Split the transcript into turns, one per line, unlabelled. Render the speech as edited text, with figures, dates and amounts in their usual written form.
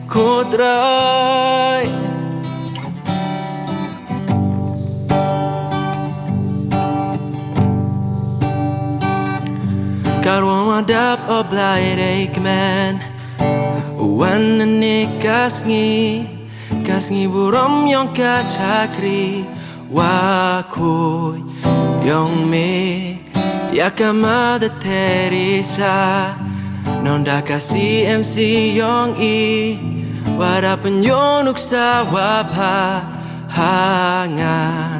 kodrai Karwa madap oblai reikmen Wan ne kasngi burom yong kachakri Wakoi yong me yakamada Teresa Nonda kasi MC yong i Warapan yonuk sa wapa hanga